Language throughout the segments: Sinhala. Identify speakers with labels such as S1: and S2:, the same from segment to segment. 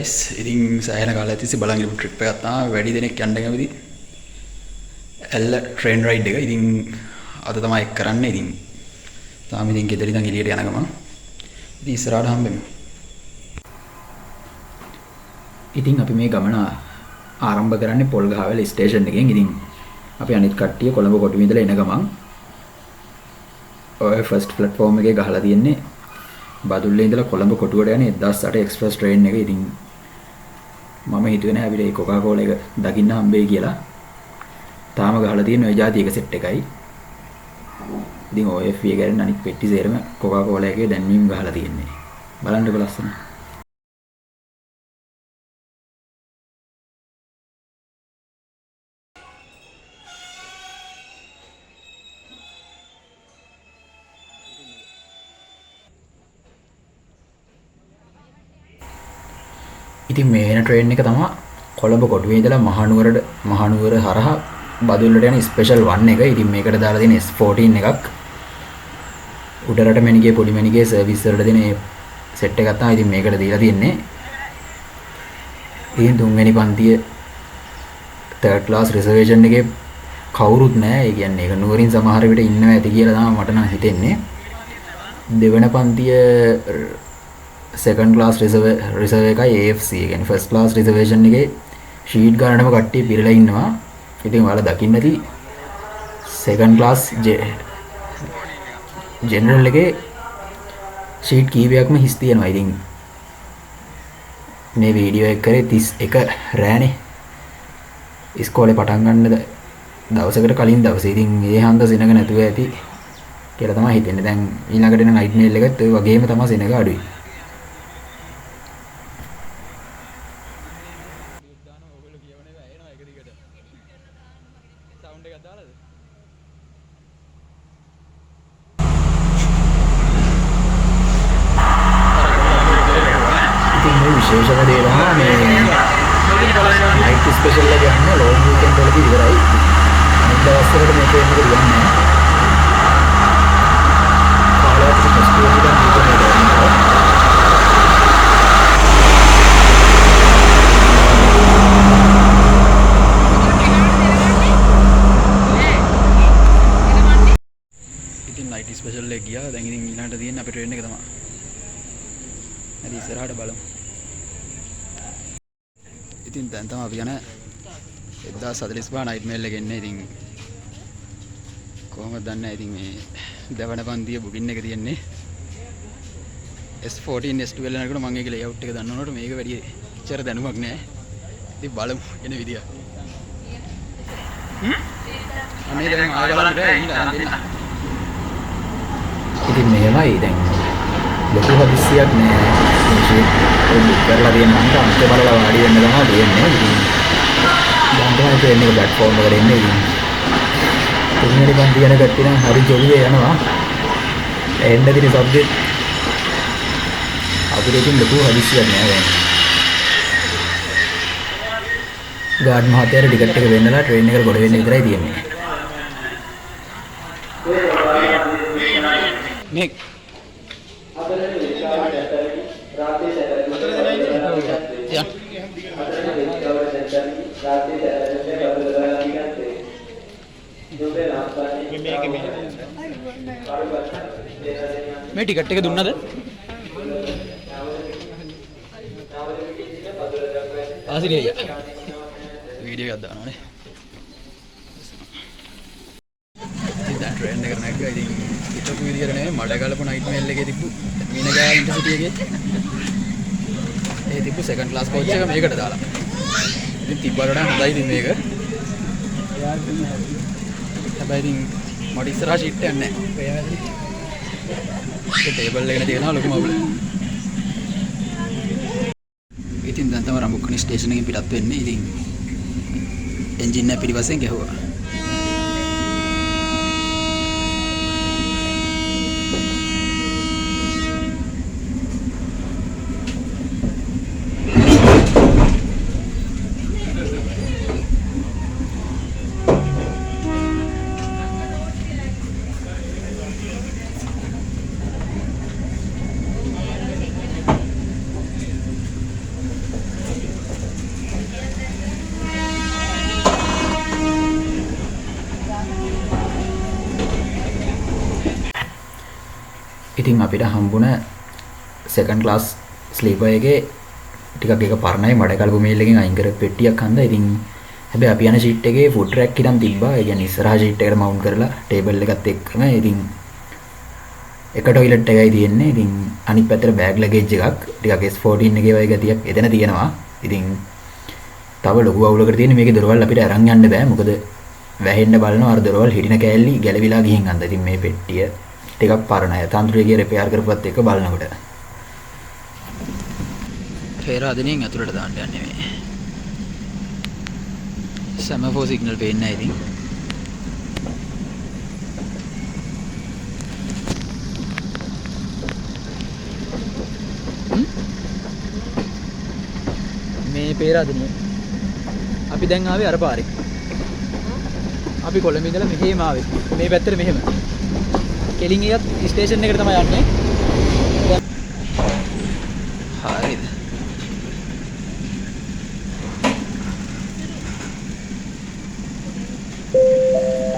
S1: guys. ඉතින් සෑහෙන කාලයක් තිස්සේ බලන් ඉඳපු ට්‍රිප් එකක් තමයි වැඩි දෙනෙක් යන්න කැමති. එල්ල ට්‍රේන් රයිඩ් එක. ඉතින් අද තමයි එක් කරන්නේ. ඉතින් තාම ඉතින් ගෙදර ඉඳන් එළියට යන ගමන්. ඉතින් ඉස්සරහට හම්බෙමු. ඉතින් අපි මේ ගමන ආරම්භ කරන්නේ පොල්ගහවෙල ස්ටේෂන් එකෙන්. ඉතින් අපි අනිත් කට්ටිය කොළඹ කොටුවේ ඉඳලා එන ගමන් ඔය ෆස්ට් ප්ලැට්ෆෝම් එකේ ගහලා තියෙන්නේ බදුල්ලේ ඉඳලා කොළඹ කොටුවට යන 1008 එක්ස්ප්‍රස් ට්‍රේන් එක. ඉතින් මම හිතුවේ නෑ අපිට මේ කොකාකෝලා එක දකින්න හම්බෙයි කියලා. තාම ගහලා තියෙන ඔය જાති එක සෙට් එකයි. ඉතින් OFV එකෙන් අනිත් පෙට්ටි සේරම කොකාකෝලා එකේ දැන්වීම් ගහලා තියෙන්නේ. බලන්නකො ලස්සන. ඉතින් මේ එන ට්‍රේන් එක තමයි කොළඹ කොටුවේ ඉඳලා මහනුවර හරහා බදුල්ලට යන ස්පෙෂල් 1 එක. ඉතින් මේකට දාලා තියෙන S14 එකක්. උඩරට මැණිකේ පොඩි මැණිකේ සර්විස් වලට දෙන සෙට් එකක් තමයි ඉතින් මේකට දීලා තියෙන්නේ. ඉතින් තුන්වෙනි පන්තිය third class reservation එකේ කවුරුත් නැහැ. ඒ කියන්නේ ඒක නුවරින් සමහර විට ඉන්නවා ඇති කියලා තමයි මට නම් හිතෙන්නේ. දෙවන පන්තිය second class reserve එකයි AFC. ඒ කියන්නේ first class reservation එකේ sheet ගන්නටම කට්ටිය පිරලා ඉන්නවා. ඉතින් ඔයාලා දකින්න ඇති second class general එකේ sheet කීපයක්ම හිස් තියෙනවා. ඉතින් මේ වීඩියෝ එක කරේ 31 රෑනේ ඉස්කෝලේ පටන් ගන්න දවසකට කලින් දවසේ. ඉතින් ඒ හන්ද සෙනග නැතුව ඇති කියලා තමයි හිතෙන්නේ. දැන් ඊළඟට එන නයිට් මේල් එකත් ඔය වගේම තමයි සෙනග අඩුයි. විශේෂම දේ තමයි මේ නයිට් ස්පෙෂල් එක යන්නේ ලෝන් වීකෙන්ඩ් වලදී විතරයි. අනිත් දවස්වලට මේක එන්න දෙන්නේ නැහැ. කාලයක් ස්පෙෂල් එකක් නෙවෙයි. ඉතින් නයිට් ස්පෙෂල් එක ගියා. දැන් ඉතින් ඊළඟට තියෙන්නේ අපේ ට්‍රේන් එක තමයි. හරි ඉස්සරහට බලමු. ඉතින් දැන් තමයි අපි යන 1045 නයිට් මේල් එක එන්නේ. ඉතින් කොහොමද දන්නේ නැහැ. ඉතින් මේ දෙවන පන්තිය බුකින් එක තියෙන්නේ S14 S12 යනකොට මම ඒකේ ලේඅවුට් එක දන්නවනකොට මේක වැඩි ඉච්චර දැනුමක් නැහැ. ඉතින් බලමු එන විදිය. අනේ දැන් ආයෙ බලන්න බෑ ඉන්න අරන් දෙන්න. ඉතින් මේවයි දැන් ලොකු හදිස්සියක් නෑ. ඒක කරලා දෙන්න නම් අන්තිම බලලා වාඩි වෙන්න තමයි දෙන්නේ. දැන් තමයි ට්‍රේන් එක ප්ලැට්ෆෝම් එකට එන්නේ. ඉතින් තුන්වෙනි පන්ති යන කට්ටිය නම් හරි ජොලියේ යනවා. එන්න දින සබ්ජෙක්ට් අපිට ඉතින් ලොකු හදිස්සියක් නෑ දැන්. ගාඩ් මහත්තයාට ටිකට් එක වෙන්නලා ට්‍රේන් එකට ගොඩ වෙන්න විතරයි තියෙන්නේ. මේ මේ ටිකට් එක දුන්නද? ආසිරිය වීඩියෝ එකක් දානවානේ. ඉතින් ට්‍රේන් එක නැග්ගා. ඉතින් හිතපු විදියට නෙමෙයි මඩ ගලපු නයිට් මේල් එකේ තිබ්බු මීනගා ඉන්ටර්සිටි එකේ ඒ තිබ්බු සෙකන්ඩ් ක්ලාස් කෝච් එක මේකට දාලා. ඉතින් තිබ්බට වඩා හොඳයි ඉතින් මේක. හැබැයි ඉතින් මට ඉස්සරහා ෂීට් එකක් නැහැ. ඒ ටේබල් එකේ තියෙනවා ලොකුම අවුල. ඉතින් දැන් තමයි රඹුක්කනි ස්ටේෂන් එකෙන් පිටත් වෙන්නේ. ඉතින් එන්ජින් එක පිටිපස්සෙන් ගැහුවා. ඉතින් අපිට හම්බුණ සෙකන්ඩ් ක්ලාස් ස්ලීපර් එකේ ටිකක් එක පරණයි මඩ කලපු මේල් එකෙන් අයින් කරපු පෙට්ටියක් හන්ද. ඉතින් හැබැයි අපි යන ෂීට් එකේ ෆුඩ් රැක් ඉරන් තිබ්බා. ඒ කියන්නේ ඉස්සරහා ෂීට් එකට මවුන්ට් කරලා ටේබල් එකත් එක්කම. ඉතින් එක ටොයිලට් එකයි තියෙන්නේ. ඉතින් අනිත් පැත්තට බෑග් ලගේජ් එකක් ටිකක් S14 එකේ වගේ ගතියක් එතන තියෙනවා. ඉතින් තව ලොකු අවුලකට තියෙන්නේ මේකේ දොරවල් අපිට අරන් යන්න බෑ. මොකද වැහෙන්න බලනවා අර දොරවල් හිටින කෑල්ලි ගැලවිලා ගිහින් හන්ද. ඉතින් මේ පෙට්ටිය ටිකක් පරණයි. තන්ත්‍රය ගිය රිපෙයාර් කරපුවත් එක බලනකොට පේරාදෙනින් ඇතුළට දාන්න යන්නේ මේ. සෙමෆෝර් සිග්නල් පේන්නේ නැහැ ඉතින්. මේ පේරාදෙනිය. අපි දැන් ආවේ අර පාරේ. අපි කොළඹ ඉඳලා මෙහෙම ආවේ. මේ පැත්තට මෙහෙම. කෙලින් ගියත් ස්ටේෂන් එකට තමයි යන්නේ. හරිද?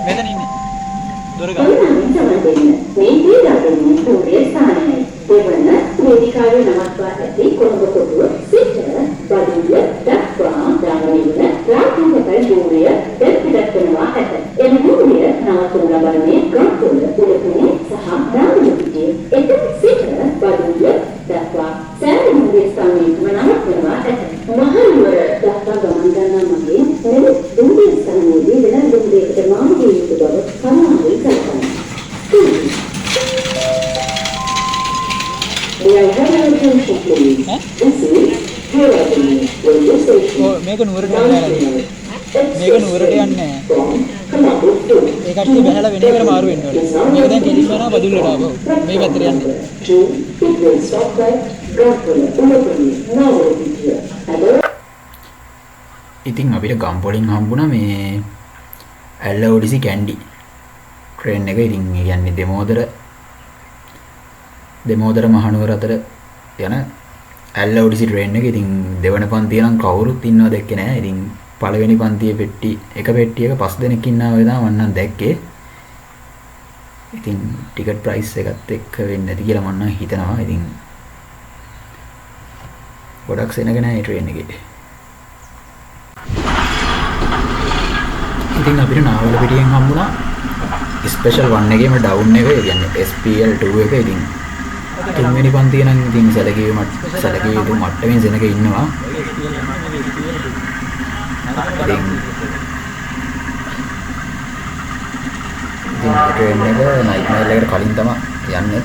S1: මෙතන ඉන්නේ. දොර ගන්න. මේ පේරාදෙනිය පොරේ ස්ථානයයි. දෙවන වේදිකාවේ නමස්කාර ඇති කොළඹ කොටුව සිට බඩුව දක්වා දාගනින රාජ්‍ය පරිපූර්ණය දෙපිටක් වෙනවා ඇත. එම මුලිය නවතුන ලබන්නේ ගම්පොළ උඩුනේ සහ දාගනින්නේ එතන සිට බඩුව දක්වා සෑම මුලිය ස්ථානයකම නවත්වනවා ඇත. මහනුවර දක්වා ගමන් ගන්නා මගේ මෙම දුම්රිය ස්ථානයේදී වෙන දුම්රියකට මාර්ගය යුතු බව සමාවෙන් කරනවා. මේක නුවරට යන්නේ. මේක නුවරට යන්නේ. ඒ කට්ටිය බහැලා වෙන එකට මාරු වෙන්න ඕනේ. මේක දැන් කෙලින්ම යනවා බදුල්ලට ආවෝ. මේ පැත්තට යන්නේ. ඉතින් අපිට ගම්පොලින් හම්බුණා මේ ඇල්ලෝඩිසි කැන්ඩි ට්‍රේන් එක. ඉතින් කියන්නේ දෙමෝදර මහනුවර අතර යන ඇල්ලෝඩිසි ට්‍රේන් එක. ඉතින් දෙවන පන්තිය නම් කවුරුත් ඉන්නව දැක්කේ නෑ. ඉතින් පළවෙනි පන්තියේ එක පෙට්ටියක 5 දෙනෙක් ඉන්නවා වගේ තමයි මම නම් දැක්කේ. ඉතින් ටිකට් ප්‍රයිස් එකත් එක්ක වෙන්නේ නැති කියලා මම නම් හිතනවා. ඉතින් ගොඩක් සෙනග නෑ මේ ට්‍රේන් එකේ. ඉතින් අපිට නාවල පිටියෙන් හම්බුණා ස්පෙෂල් 1 එකේම ඩවුන් එක. ඒ කියන්නේ SPL 2 එක. ඉතින් තුන්වෙනි පන්තිය නම් ඉතින් සැලකිය යුතු මට්ටමින් සෙනග ඉන්නවා. ඉතින් ට්‍රේන් එක නයිට් මේල් එකට කලින් තමයි යන්නේ.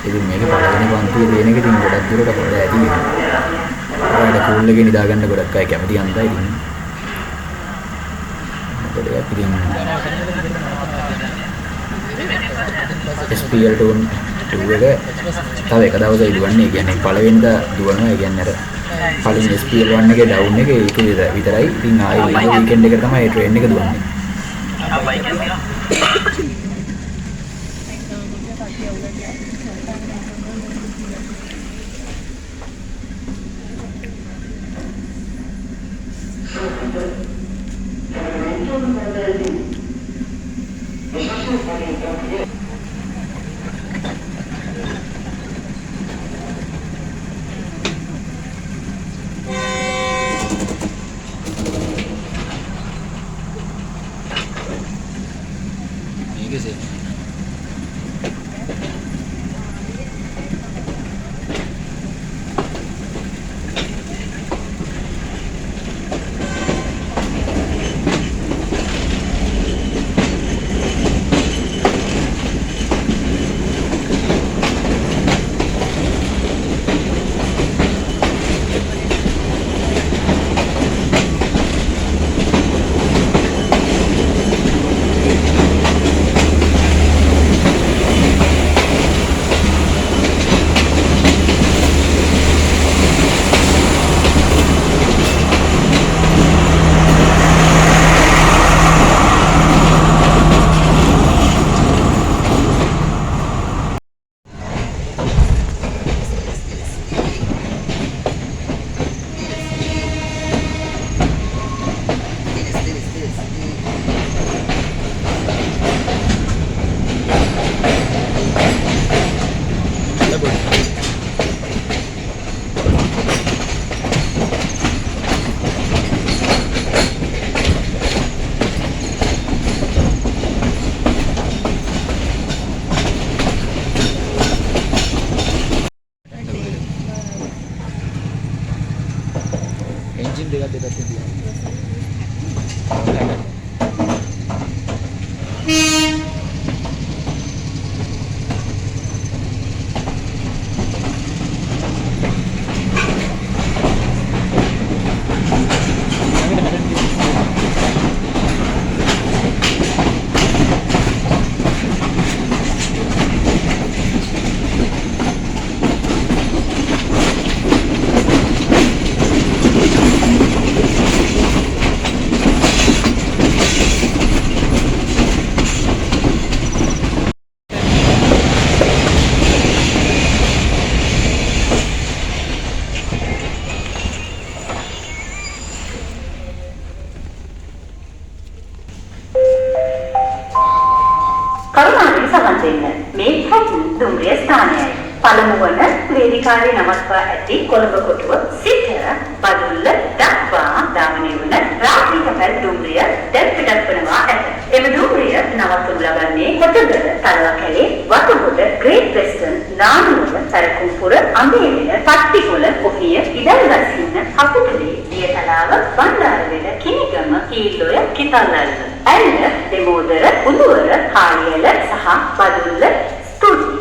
S1: ඉතින් මේක පළවෙනි පන්තියේ තියෙන එක. ඉතින් ගොඩක් දුරට හොඳ ඇති. ඔයාලට කූල් එකේ නිදා ගන්න ගොඩක් අය කැමති හන්දා. ඉතින් ගොඩක් ඉතින් SPL 2 එක තව එක දවසයි දුවන්නේ. ඒ කියන්නේ පළවෙනිදා දුවනවා. ඒ කියන්නේ අර කලින් SPL 1 එකේ ඩවුන් එක ඒක විතරයි. ඉතින් ආයේ වීකෙන්ඩ් එක තමයි මේ ට්‍රේන් එක දුවන්නේ. එන්ජින් දෙකක් දෙපැත්තෙන් තියෙනවා.
S2: කරුණාකර සවන් දෙන්න. මේ දුම්රිය ස්ථානයයි. පළමු වන වේදිකාවේ නවත්වා ඇති කොළඹ කොටුව සිට බදුල්ල දක්වා දාමනය වන රාත්‍රී කැපැල් දුම්රිය දැන් පිටත් වනවා ඇත. එම දුම්රිය නවත්වනු ලබන්නේ කොටගල, තලවකැලේ, වතුගොඩ, ග්‍රේට් වෙස්ටර්න්, නානුවල, සරකුම්පුර, අඹේවෙල, පට්ටිකොළ, ඔහිය, ඉඩල්ගස්හින්න, හකුටුලේ, දියතලාව, බණ්ඩාරවෙල, කිනිගම, කීල්ලොය, කිතල්ලල්ල, ඇල්ල, දෙමෝදර, උළුවර, හාලියල සහ බදුල්ල ස්තුතියි.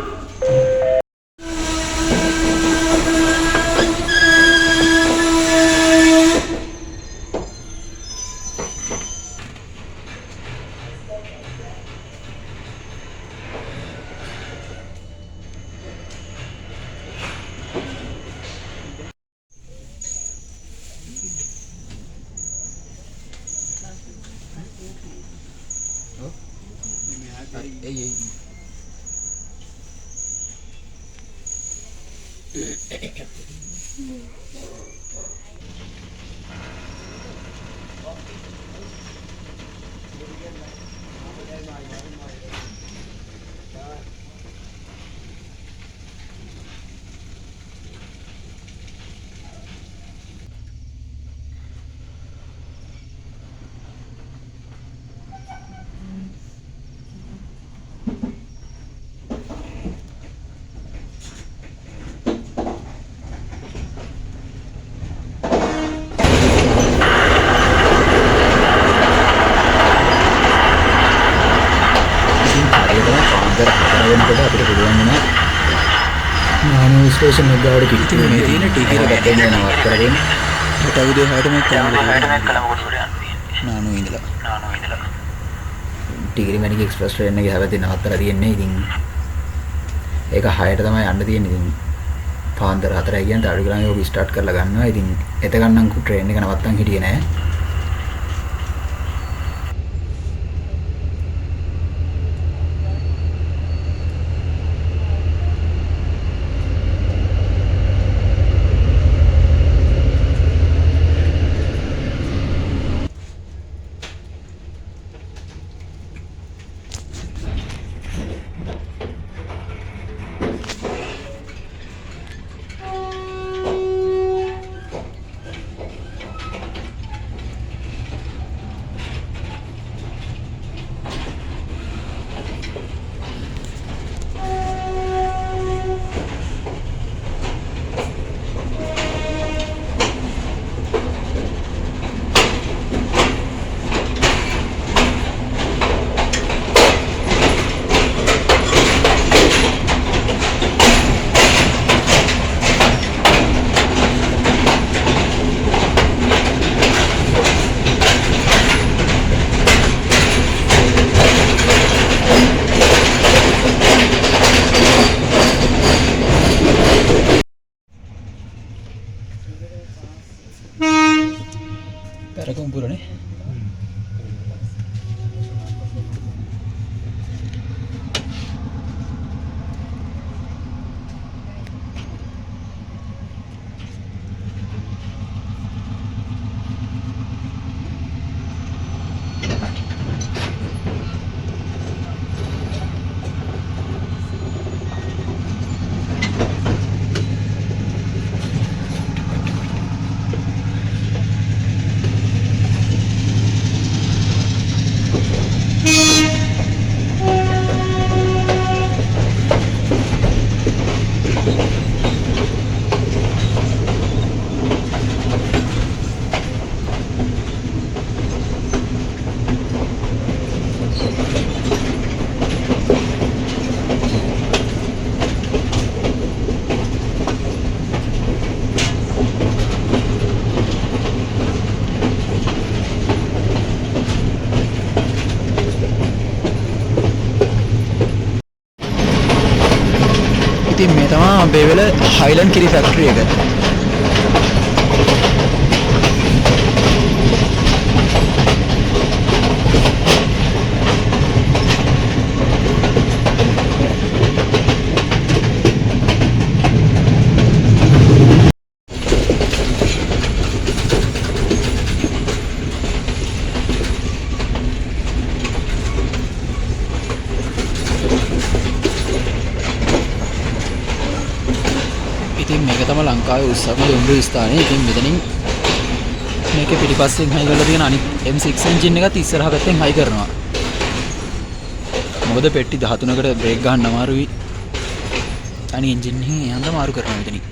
S1: ස්ටේෂන් එක ගාවට කිට්ටු මේ තියෙන ටිකේ එකක් දෙන්න නවත් කරගෙන හෙට උදේ 6ට මේ කොළඹ නානෝ ඉඳලා ටිගිරිමැණික එක්ස්ප්‍රස් ට්‍රේන් එකේ හැවතේ නවත්තලා තියෙන්නේ. ඉතින් ඒක 6ට තමයි යන්න තියෙන්නේ. ඉතින් පාන්දර 4යි කියන්නේ අඩු ගානේ ඔබ ස්ටාර්ට් කරලා ගන්නවා. ඉතින් එතකන් නම් ට්‍රේන් එක නවත්තන් හිටියේ නෑ. Kumpul nih. කම්බේවල හයිලන්ඩ් කිරි ෆැක්ටරි එක. ඉතින් මේක තමයි ලංකාවේ උස්සම දුම්රිය ස්ථානය. ඉතින් මෙතනින් මේකේ පිටිපස්සෙන් හයි කරලා තියෙන අනිත් M6 එන්ජින් එකත් ඉස්සරහ පැත්තෙන් හයි කරනවා. මොකද පෙට්ටි 13කට බ්‍රේක් ගන්න අමාරුයි. අනිත් එන්ජින් එකෙන් යන්න මාරු කරනවා මෙතනින්.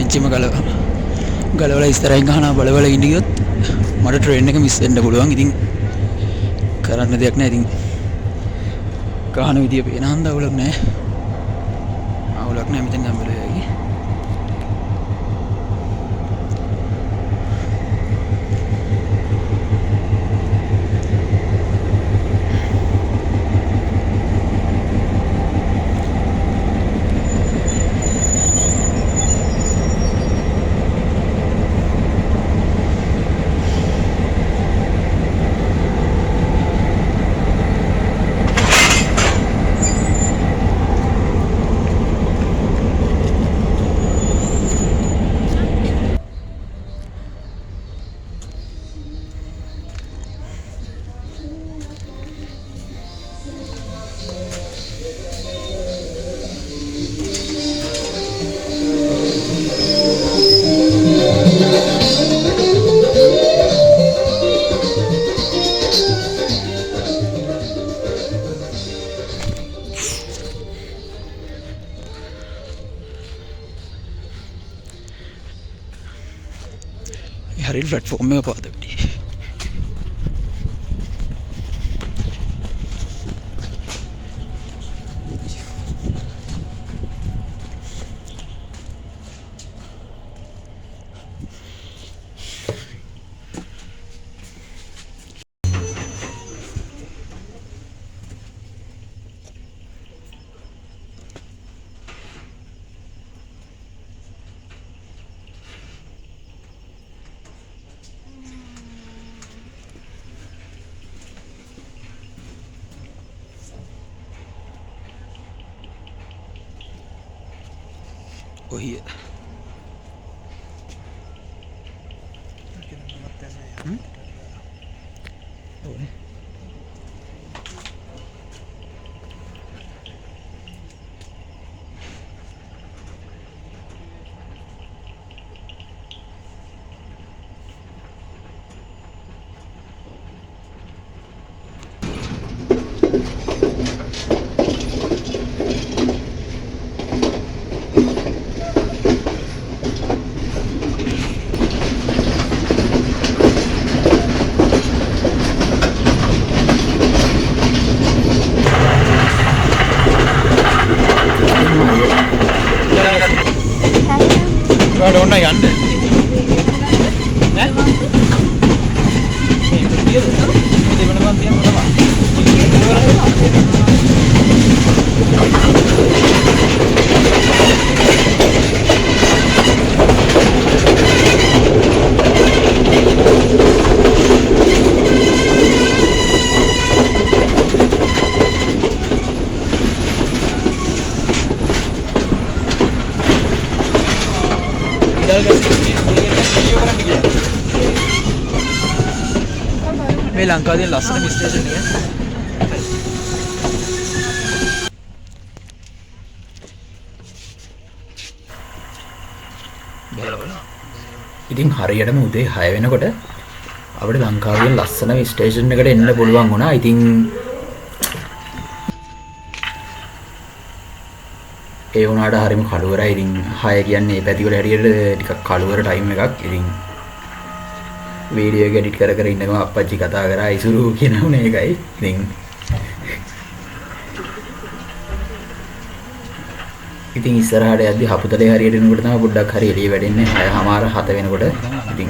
S1: එන්ජිම ගලවලා ඉස්සරහින් ගහනවා බලවල ඉන්න ගියොත් මට ට්‍රේන් එක මිස් වෙන්න පුළුවන්. ඉතින් කරන්න දෙයක් නැහැ. ඉතින් ගහන විදිය පේන හන්ද අවුලක් නැහැ. අවුලක් නැහැ මෙතෙන් ගම්බල වෙයි. हरी प्लेटफॉर्म में पा दे කොහිය ඔන්න යන්න මේ ලංකාවේ ලස්සන ස්ටේෂන් එක. ඉතින් හරියටම උදේ 6 වෙනකොට අපිට ලංකාවේ ලස්සන ස්ටේෂන් එකට එන්න පුළුවන් වුණා. ඉතින් ඒ වුණාට හරියම කළුවරයි. ඉතින් 6 කියන්නේ මේ පැතිවල හැටියට ටිකක් කළුවර ටයිම් එකක්. ඉතින් වීඩියෝ එක එඩිට් කර කර ඉන්නකම අප්පච්චි කතා කරා ඉසුරු කියනවනේ ඒකයි. ඉතින් ඉස්සරහට යද්දි හපුතලේ හරියට එනකොට තමයි පොඩ්ඩක් හරි එළිය වැඩෙන්නේ 6:00 7 වෙනකොට. ඉතින්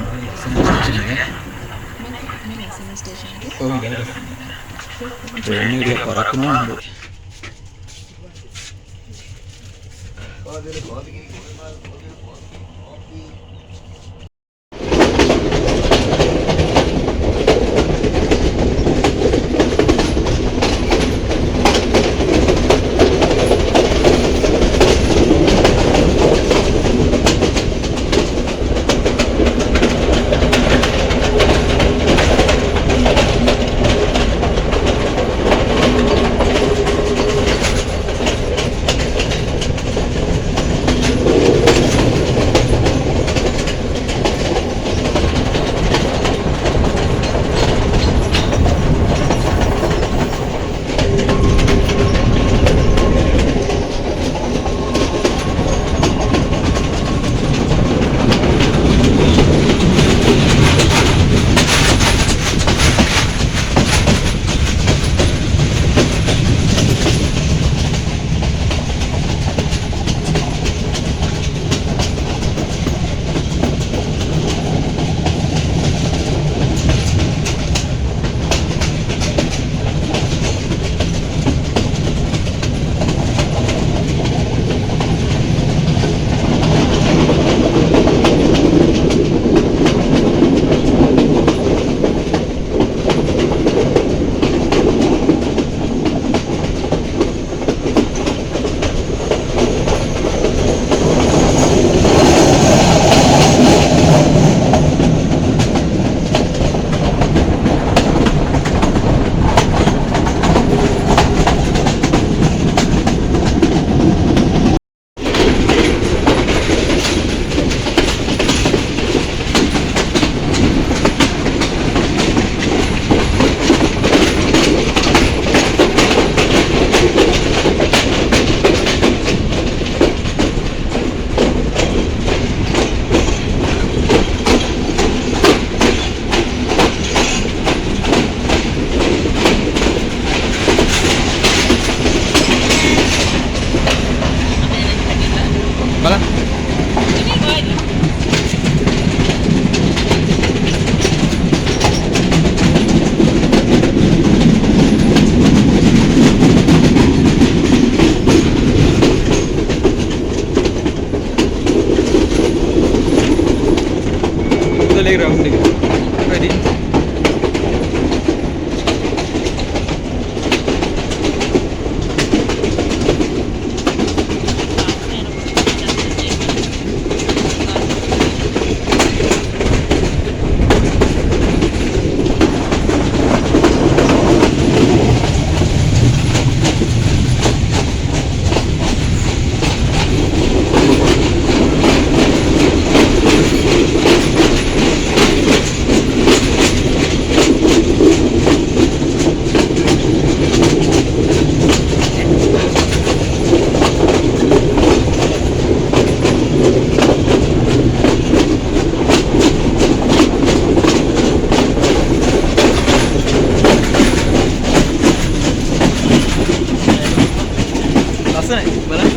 S3: ලස්සනයි බලන්න.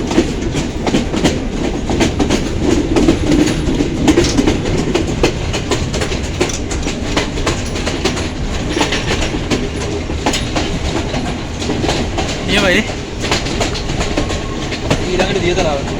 S3: නියමයි. ඊළඟට දියතලාව.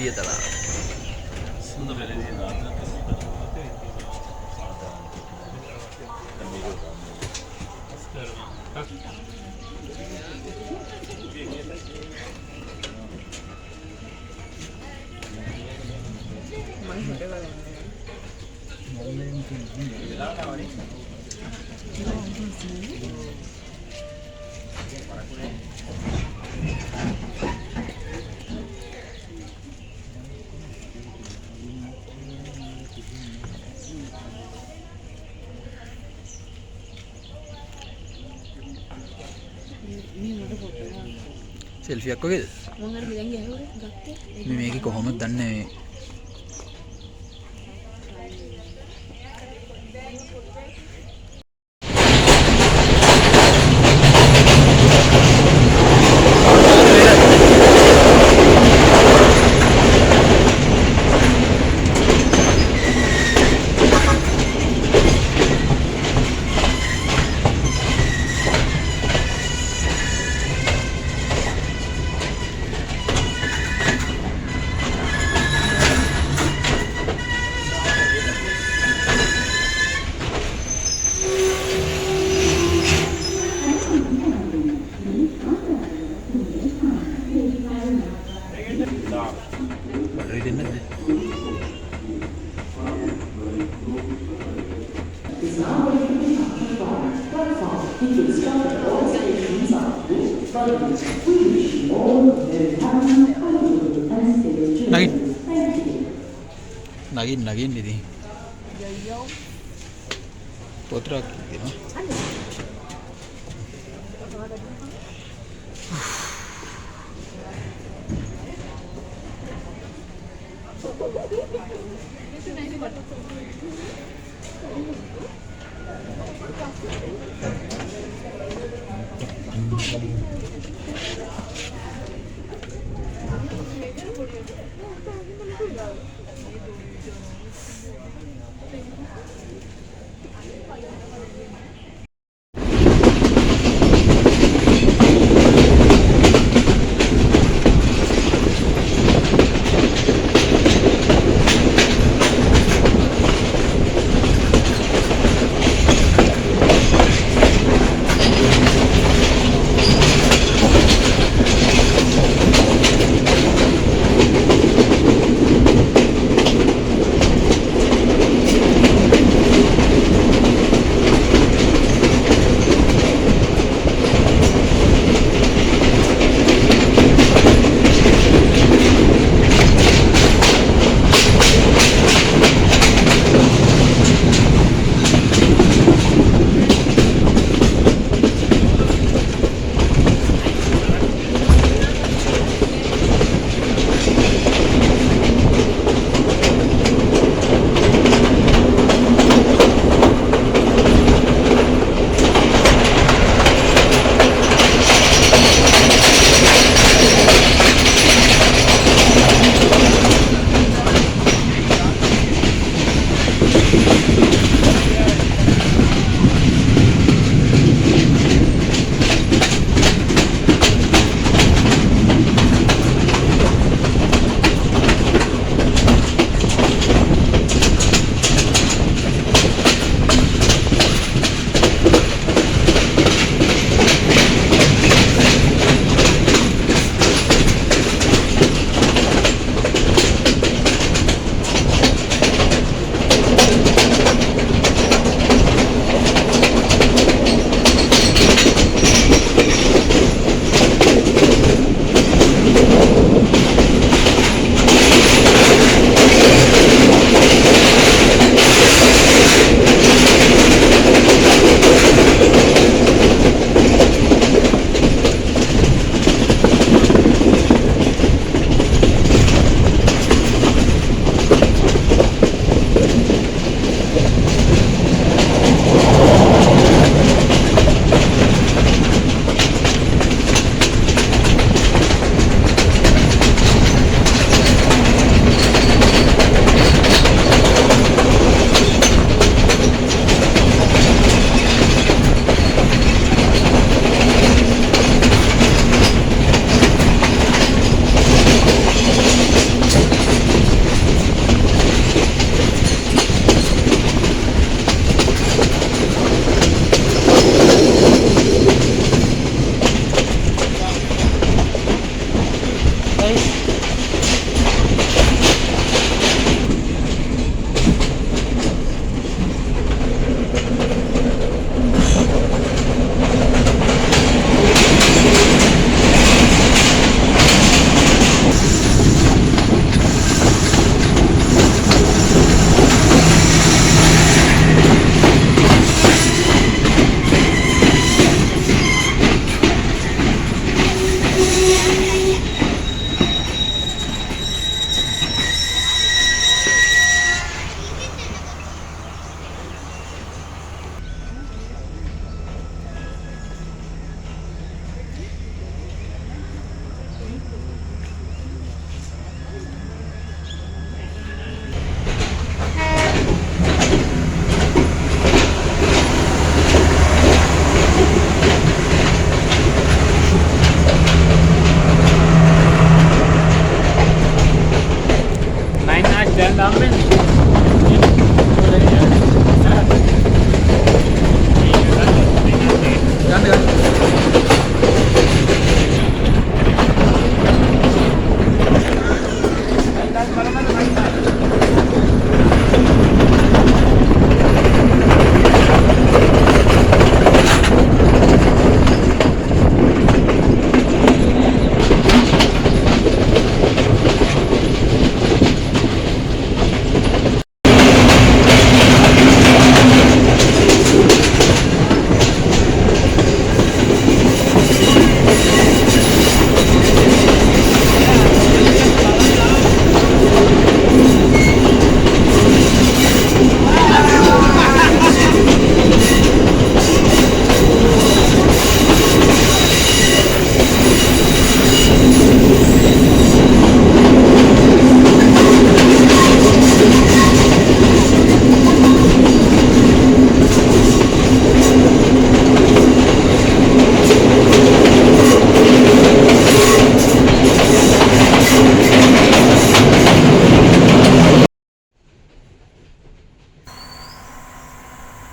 S1: එළිය තලාව. සෙල්ෆියක් වගේද?
S3: මම අර මිලන් ගහුවේ ගත්තේ.
S1: මේ මේක කොහොමද දන්නේ මේ බඩරි දෙන්නේ නැද්ද? නගින් ඉතින් පොතරක් දෙනවා.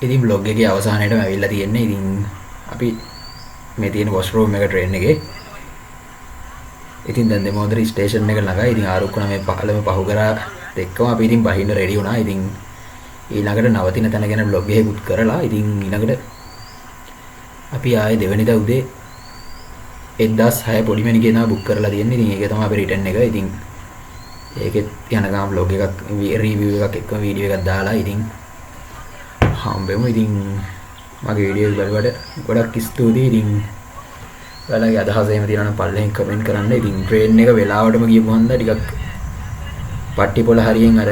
S1: ඉතින් බ්ලොග් එකේ අවසානයේටම ඇවිල්ලා තියෙන්නේ. ඉතින් අපි මේ තියෙන වොෂ්රූම් එක ට්‍රේන් එකේ. ඉතින් දැන් දෙමෝදර ස්ටේෂන් එක ළඟයි. ඉතින් ආරුක්කන මේ 15ම පහු කරා එක්කම අපි ඉතින් බහින්න රෙඩි වුණා. ඉතින් ඊළඟට නවතින තැන ගැන බ්ලොග් එකකුත් කරලා ඉතින් ඊළඟට අපි ආයේ දෙවෙනිදා උදේ 1006 පොඩිමණිකේ තමයි බුක් කරලා තියෙන්නේ. ඉතින් ඒක තමයි අපේ රිටර්න් එක. ඉතින් ඒකෙත් යන ගාම බ්ලොග් එකක් රිවිව් එකක් එක්කම වීඩියෝ එකක් දාලා ඉතින් හම්බෙමු. ඉතින් මගේ වීඩියෝ එක බලවට ගොඩක් ස්තුතියි. ඉතින් ඔයාලගේ අදහස් එහෙම තියෙනවා නම් පල්ලෙන් කමෙන්ට් කරන්න. ඉතින් ට්‍රේන් එක වෙලාවටම ගියපු හන්ද ටිකක් පට්ටි පොළ හරියෙන් අර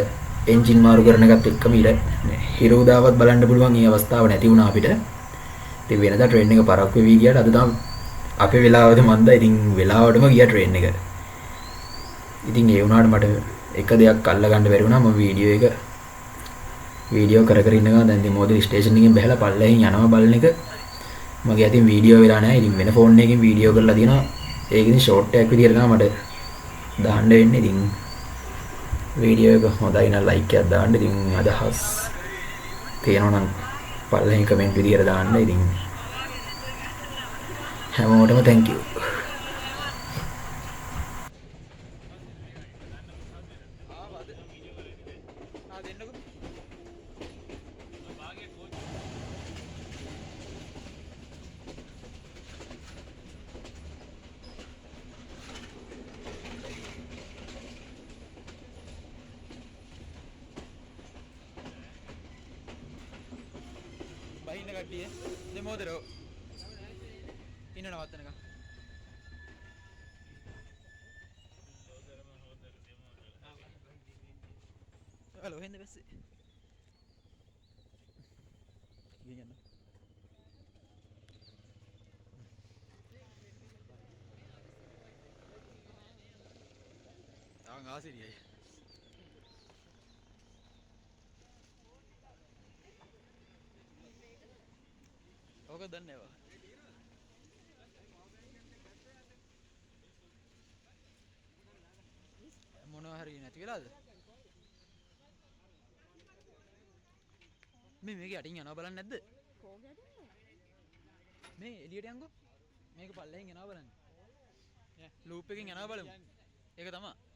S1: එන්ජින් මාරු කරන එකත් එක්කම හිර උදාවත් බලන්න පුළුවන් මේ අවස්ථාව නැති වුණා අපිට. ඉතින් වෙනදා ට්‍රේන් එක පරක්කු වෙවි ගියාට අද තමයි අපේ වෙලාවද මන්ද. ඉතින් වෙලාවටම ගියා ට්‍රේන් එක. ඉතින් ඒ වුණාට මට එක දෙයක් අල්ල ගන්න බැරි වුණා. මම වීඩියෝ කර ඉන්න ගමන් දැන් දෙමෝදේ ස්ටේෂන් එකෙන් බහලා පල්ලෙහින් යනවා බලන එක මගේ අතින් වීඩියෝ වෙලා නැහැ. ඉතින් වෙන ෆෝන් එකකින් වීඩියෝ කරලා තියෙනවා. ඒක ඉතින් ෂෝට් එකක් විදියට තමයි මට දාන්න වෙන්නේ. ඉතින් වීඩියෝ එක හොඳයි නම් ලයික් එකක් දාන්න. ඉතින් අදහස් තියෙනවා නම් පල්ලෙහින් කමෙන්ට් විදියට දාන්න. ඉතින් හැමෝටම thank you.
S4: බහින්න කට්ටිය දෙමෝදරෝ ඉන්න නවත්තනක හලෝ හෙන්ද බැස්සේ ගියන්න තාම ආසිරියයි ඕක දන්නේ නැහැ මොනවා හරි නැති වෙලාද මේක යටින් යනවා බලන්නේ නැද්ද මේ එළියට යන්කෝ මේක පල්ලෙන් යනවා බලන්න ලූප් එකකින් යනවා බලමු ඒක තමයි